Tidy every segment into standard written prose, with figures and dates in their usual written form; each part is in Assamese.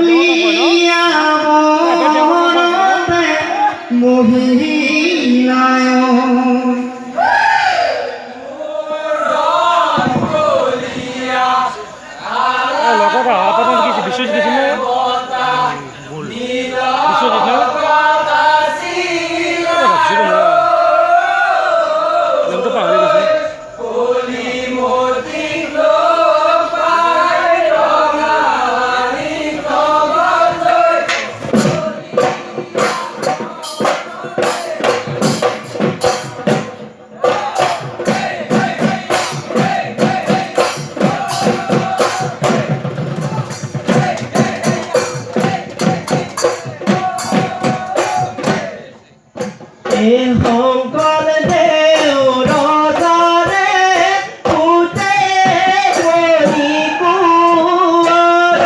কলিয়া মনতে মহিলায় লগত আপাতত কিছু বিশ্বজিৎ গেছিল বিশ্বজিৎ না নামটা পাহৰি গৈছে শংকৰ দেও ৰজাৰে পুতে মণি কোঁৱৰ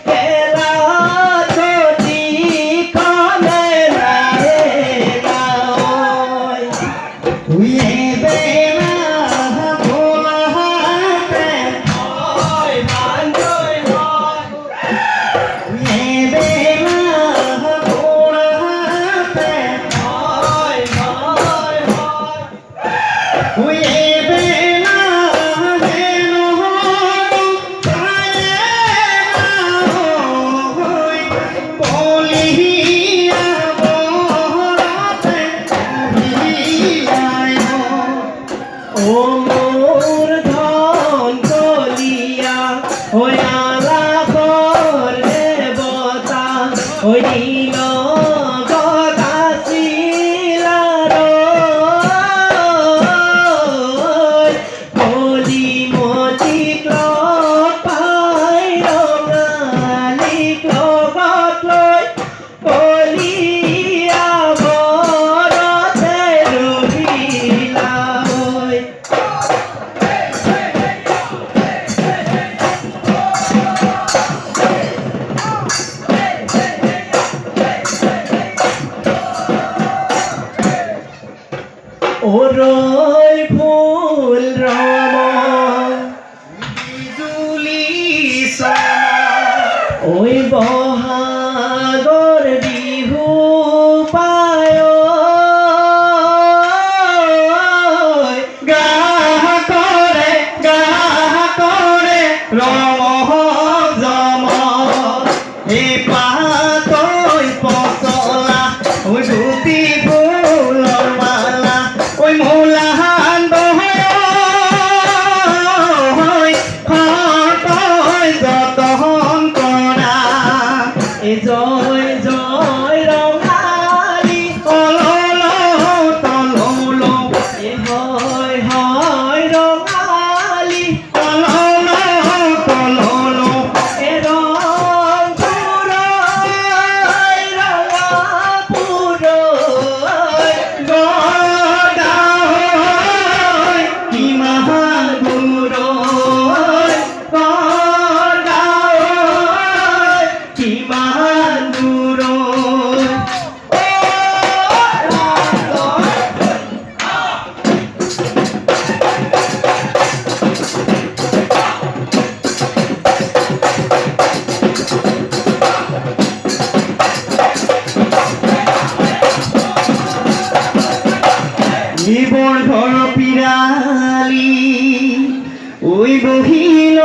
খেলা চকীখনে নাহে গাঁৱৰ উয়ে বেলা ভোলাতে হয় ভাঞ্জয় হয় উয়ে বেলা ওরই ফুল রম বিজুলি ওই বহাগর বিহু পায় গাহ করে রম জম এ পাতই পচলা ওই ধুতি ফুলৰ মালা ওই মূলাহান বহয় খটয় যতন কৰা এ জয় জয় ৰঙালী অলল তলল এ হয় হয় ৰঙালী অলল তলল এ ৰং পুৰয় ৰঙা পুৰয় জীবন ঘৰ পিৰালি ওই বহিল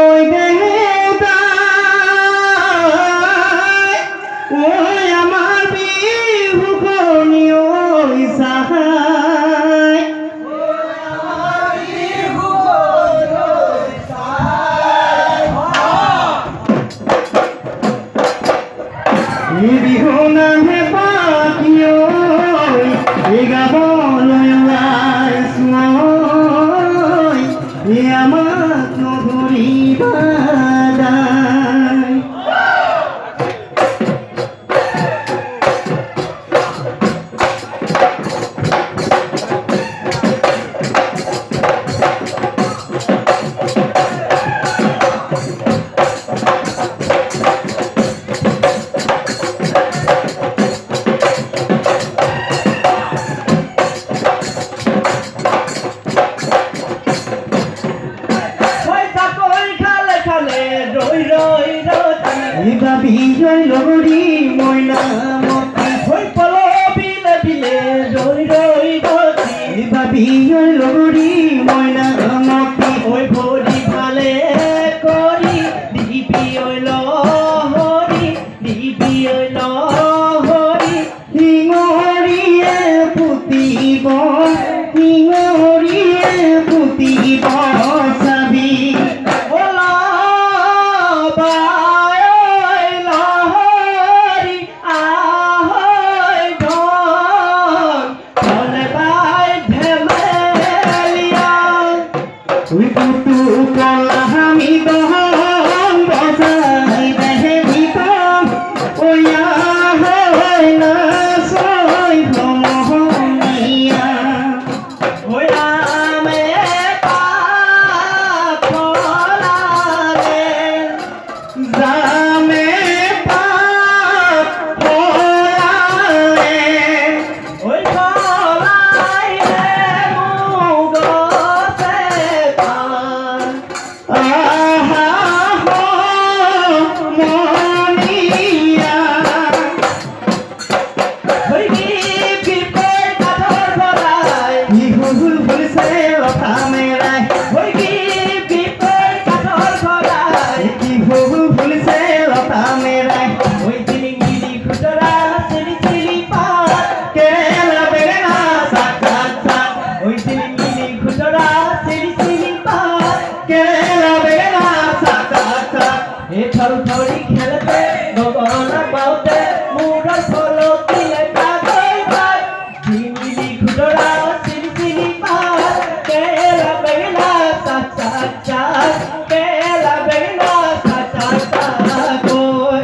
ওই আমাৰ বিহু কনি ওই সাহায় বিহু নামে পাখিও গাবলৈ আমাক নধৰিবা ঐ লগৰী মইনামতী হৈ পলবিলে বিলে ৰৈ ৰৈ গতি বাবি ঐ লগৰী মইনামতী ঐ ভৰি ভালে কৰি দিবি ঐ লহৰি দিবি ঐ লহৰি শিঙৰিয়ে পুতিব চাবি তুই পুতু কলা আমি দহন বসাই দেহে ভিতর ওয়া হয় না সই ভ্রমণিয়া হৈ নামে পাপ ফলালে জামে পাপ হলালে ঐ ফলাইলে মুগছে পান আহা মনিয়া হৈ বিপৰ কাঠৰ ভৰাই ইহুল ফুলছে লতা মেলাই হৈ বিপৰ কাঠৰ ভৰাই ইহুল ফুলছে লতা মেলাই হৈ চিলিঙিলি খুতৰা চিলি চিলি পাত কেৰেলা বেৰেলা চাক চাক চাক হৈ চিলিঙিলি খুতৰা চিলি চিলি পাত কেৰেলা বেৰেলা চাক চাক চাক এই থল থলি খেলতে গগনা পাওঁতে মূৰৰ ফলকিলে কাগৈ পাত চিলিঙিলি খুতৰা চিলি চিলি পাত কেৰেলা বেঙেনা চাক চাক চাক কেৰেলা বেঙেনা চাক চাক চাক ঐ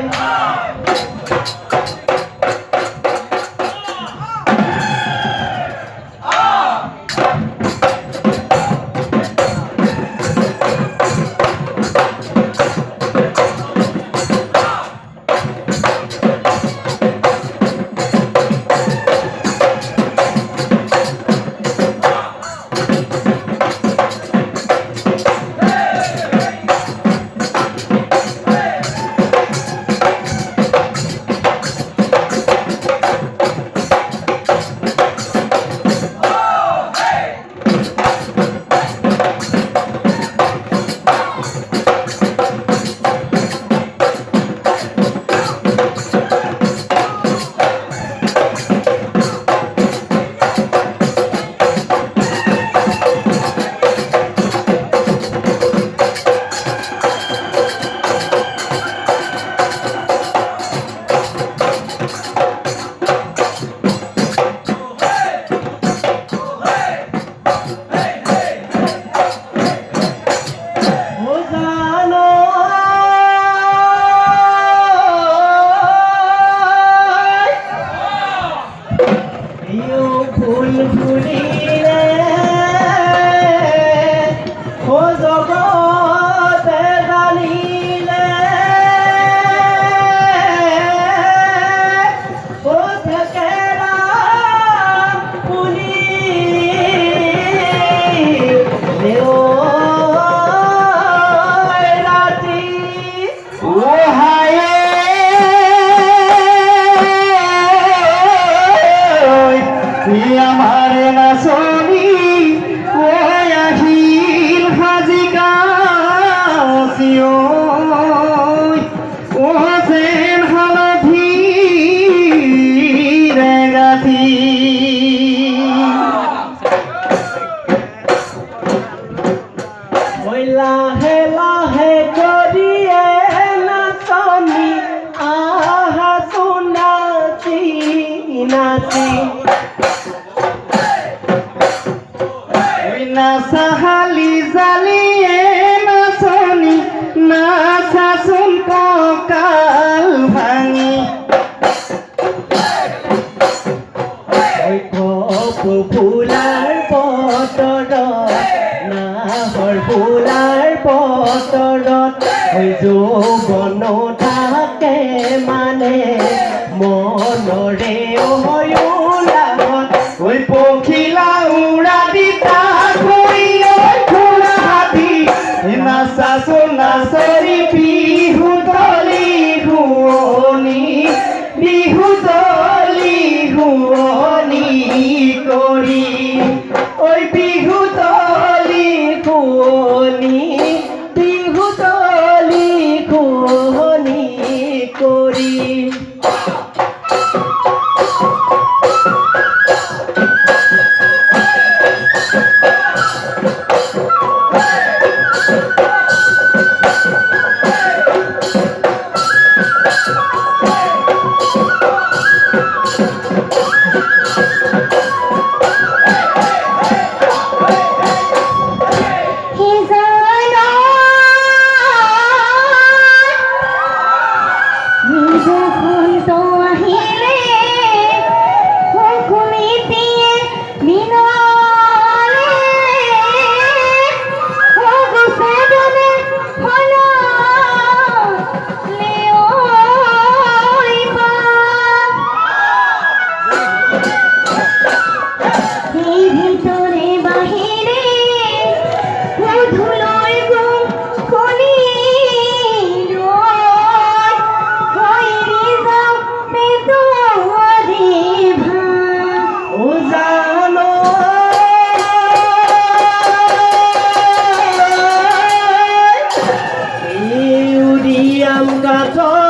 ফুল ফুলিলে ও জগতে জানিলে ও থেকেৰা ফুলিলে ও ৰাতি ও হায়ে আমাৰ নাচনি ওই আহিল হাজিকা ও যেন হালধি ৰেগাঠি ঐ লাহে লাহে কৰিয়ে নাচনি আহাচোন নাচি নাচি নাচাহালি জালিয়ে নাচনি নাচাচোন কঁকাল ভাঙি ঐ কপৌ ফুলাৰ বতৰত নাহৰ ফুলাৰ বতৰত ঐ যৌৱন থাকে মানে মনৰে ওলাহত ওই পখিলা উড়া দিতা কই ওই খোলা হাতি নাচাচো নাচরি বিহু তলি শুৱনি বিহুতলি শুৱনি কৰি I'm gonna